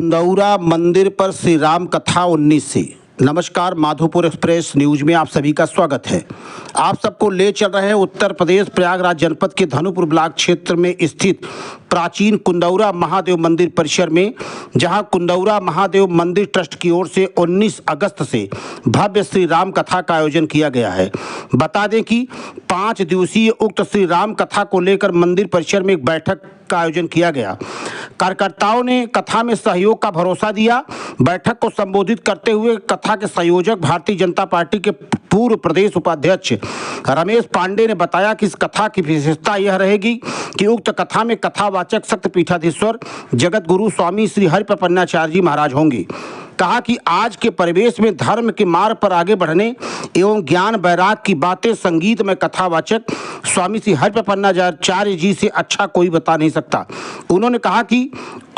कुंदौरा मंदिर पर श्री राम कथा 19 से। नमस्कार, माधोपुर एक्सप्रेस न्यूज में आप सभी का स्वागत है। आप सबको ले चल रहे हैं उत्तर प्रदेश प्रयागराज जनपद के धनुपुर ब्लॉक क्षेत्र में स्थित प्राचीन कुंदौरा महादेव मंदिर परिसर में, जहां कुंदौरा महादेव मंदिर ट्रस्ट की ओर से 19 अगस्त से भव्य श्री राम कथा का आयोजन किया गया है। बता दें कि 5 दिवसीय उक्त श्री राम कथा को लेकर मंदिर परिसर में एक बैठक का आयोजन किया गया। कार्यकर्ताओं ने कथा में सहयोग का भरोसा दिया। बैठक को संबोधित करते हुए कथा के संयोजक भारतीय जनता पार्टी के पूर्व प्रदेश उपाध्यक्ष रमेश पांडे ने बताया कि इस कथा की विशेषता यह रहेगी कि उक्त कथा में कथावाचक शक्ति पीठाधीश्वर जगत गुरु स्वामी श्री हरि प्रपन्नाचार्य जी महाराज होंगे। कहा कि आज के परिवेश में धर्म के मार्ग पर आगे बढ़ने एवं ज्ञान वैराग की बातें संगीत में कथावाचक स्वामी श्री हरि प्रपन्नाचार्य जी से अच्छा कोई बता नहीं सकता। उन्होंने कहा कि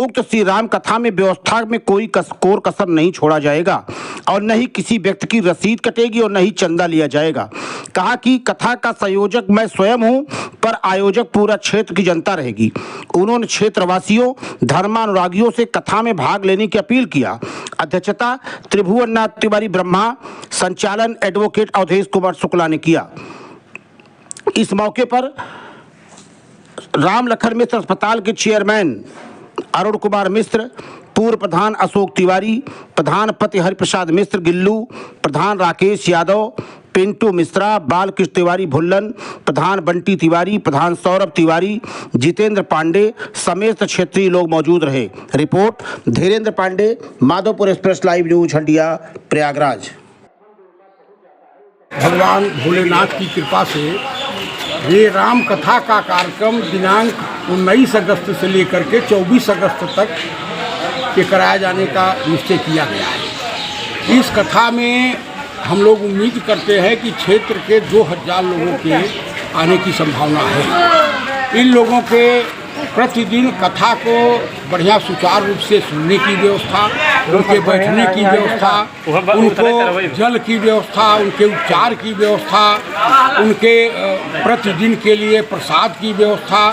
उक्त श्री राम कथा में व्यवस्था में कोई कोर कसर नहीं छोड़ा जाएगा और न ही किसी व्यक्ति की रसीद कटेगी और न ही चंदा लिया जाएगा। कहा कि कथा का संयोजक मैं स्वयं हूं, पर आयोजक पूरा क्षेत्र की जनता रहेगी। उन्होंने क्षेत्रवासियों धर्मानुरागियों से कथा में भाग लेने की अपील किया। अध्यक्षता त्रिभुवन नाथ तिवारी ब्रह्मा, संचालन एडवोकेट अवधेश कुमार शुक्ला ने किया। इस मौके पर राम लखन मिश्र अस्पताल के चेयरमैन अरुण कुमार मिश्र, पूर्व प्रधान अशोक तिवारी, प्रधान पति हरिप्रसाद मिश्र गिल्लू, प्रधान राकेश यादव, पिंटू मिश्रा, बालकृष्ण तिवारी भुल्लन, प्रधान बंटी तिवारी, प्रधान सौरभ तिवारी, जितेंद्र पांडे समेत क्षेत्रीय लोग मौजूद रहे। Report Dhirendra Pandey, Madhopur express live news, Handia, Prayagraj. भगवान भोलेनाथ की कृपा से ये राम कथा का कार्यक्रम दिनांक 19 अगस्त से लेकर के 24 अगस्त तक के कराया जाने का निश्चय किया गया है। इस कथा में हम लोग उम्मीद करते हैं कि क्षेत्र के 2000 लोगों के आने की संभावना है। इन लोगों के प्रतिदिन कथा को बढ़िया सुचारू रूप से सुनने की व्यवस्था, उनके बैठने की व्यवस्था, उनको जल की व्यवस्था, उनके उपचार की व्यवस्था, उनके प्रतिदिन के लिए प्रसाद की व्यवस्था,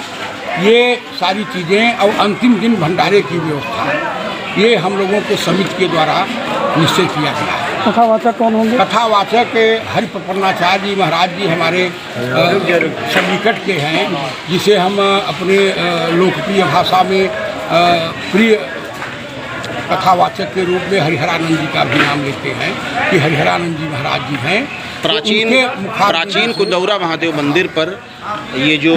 ये सारी चीज़ें और अंतिम दिन भंडारे की व्यवस्था, ये हम लोगों के समिति के द्वारा निश्चय किया गया है। कथावाचक कौन होंगे? कथावाचक हरि प्रपन्नाचार्य जी महाराज जी हमारे सन्निकट के हैं, जिसे हम अपने लोकप्रिय भाषा में प्रिय कथावाचक के रूप में हरिहरानंद जी का भी नाम लेते हैं कि हरिहरानंद जी महाराज जी हैं। प्राचीन कुंदौरा महादेव मंदिर पर ये जो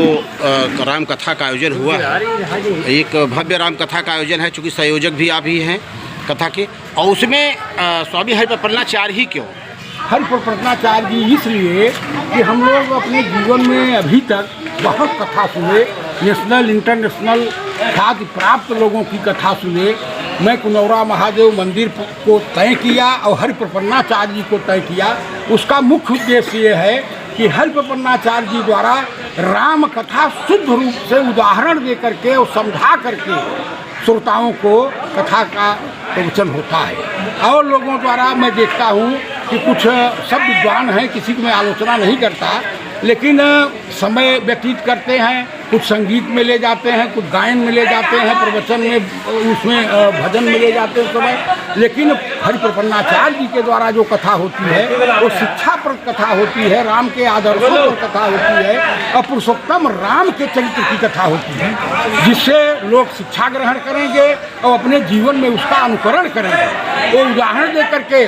राम कथा का आयोजन हुआ है, एक भव्य राम कथा का आयोजन है, चूँकि संयोजक भी आप ही हैं कथा के, और उसमें स्वामी हरि प्रपन्नाचार्य ही क्यों? हरि प्रपन्नाचार्य जी इसलिए कि हम लोग अपने जीवन में अभी तक बहुत कथा सुने, नेशनल इंटरनेशनल ख्याति प्राप्त लोगों की कथा सुने। मैं कुंदौरा महादेव मंदिर को तय किया और हरि प्रपन्नाचार्य जी को तय किया। उसका मुख्य उद्देश्य ये है कि हरि प्रपन्नाचार्य जी द्वारा राम कथा शुद्ध रूप से उदाहरण दे करके और समझा करके श्रोताओं को कथा का प्रवचन होता है। और लोगों द्वारा मैं देखता हूँ कि कुछ सब विद्वान हैं, किसी की मैं आलोचना नहीं करता, लेकिन समय व्यतीत करते हैं, कुछ संगीत में ले जाते हैं, कुछ गायन में ले जाते हैं, प्रवचन में, उसमें भजन में ले जाते हैं समय। लेकिन हरि प्रपन्नाचार्य जी के द्वारा जो कथा होती है वो शिक्षाप्रद कथा होती है, राम के आदर्शों पर कथा होती है और पुरुषोत्तम राम के चरित्र की कथा होती है, जिससे लोग शिक्षा ग्रहण करेंगे और अपने जीवन में उसका अनुकरण करेंगे। वो उदाहरण दे करके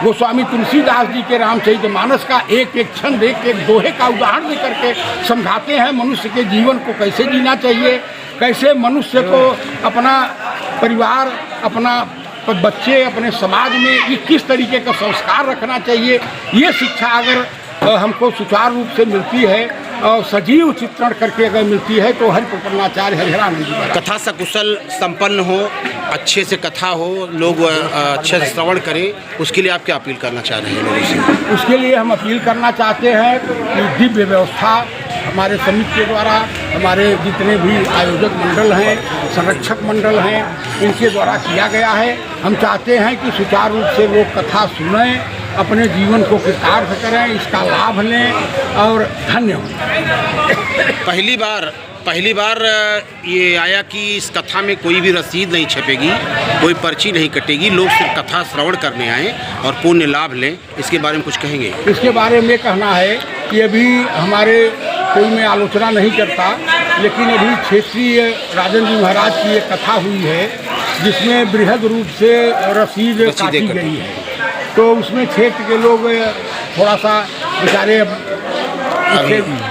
गोस्वामी तुलसीदास जी के रामचरितमानस का एक एक छंद, एक एक दोहे का उदाहरण दे करके समझाते हैं मनुष्य के जीवन को कैसे जीना चाहिए, कैसे मनुष्य को अपना परिवार, अपना बच्चे, अपने समाज में ये किस तरीके का संस्कार रखना चाहिए। ये शिक्षा अगर हमको सुचारू रूप से मिलती है और सजीव चित्रण करके अगर मिलती है तो हरि प्रपन्नाचार्य हरिहरानंद जी कथा सकुशल संपन्न हो, अच्छे से कथा हो, लोग अच्छे से श्रवण करें, उसके लिए आप क्या अपील करना चाह रहे हैं लोगों से? उसके लिए हम अपील करना चाहते हैं कि दिव्य व्यवस्था हमारे समिति के द्वारा, हमारे जितने भी आयोजक मंडल हैं, संरक्षक मंडल हैं, इनके द्वारा किया गया है। हम चाहते हैं कि सुचारू रूप से लोग कथा सुनें, अपने जीवन को कृतार्थ करें, इसका लाभ लें और धन्य हों। पहली बार पहली बार ये आया कि इस कथा में कोई भी रसीद नहीं छपेगी, कोई पर्ची नहीं कटेगी, लोग सिर्फ कथा श्रवण करने आए और पुण्य लाभ लें। इसके बारे में कुछ कहेंगे? इसके बारे में कहना है कि अभी हमारे कोई में आलोचना नहीं करता, लेकिन अभी क्षेत्रीय राजन जी महाराज की एक कथा हुई है जिसमें बृहद रूप से रसीद काटी गई है। तो उसमें क्षेत्र के लोग थोड़ा सा बेचारे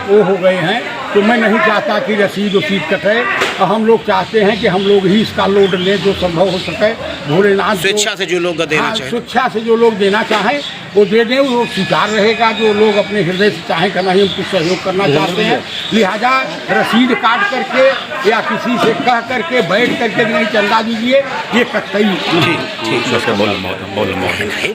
वो हो गए हैं। तो मैं नहीं चाहता कि रसीद कटे, और हम लोग चाहते हैं कि हम लोग ही इसका लोड लें जो संभव हो सके। भोलेनाथ स्वेच्छा से जो लोग देना चाहें, स्वेच्छा से जो लोग देना चाहें वो दे दें, वो स्वीकार रहेगा। जो लोग अपने हृदय से चाहें कि नहीं हम कुछ सहयोग करना चाहते हैं, लिहाजा रसीद काट करके या किसी से कह करके बैठ करके नहीं चंदा दीजिए, ये कतई ठीक।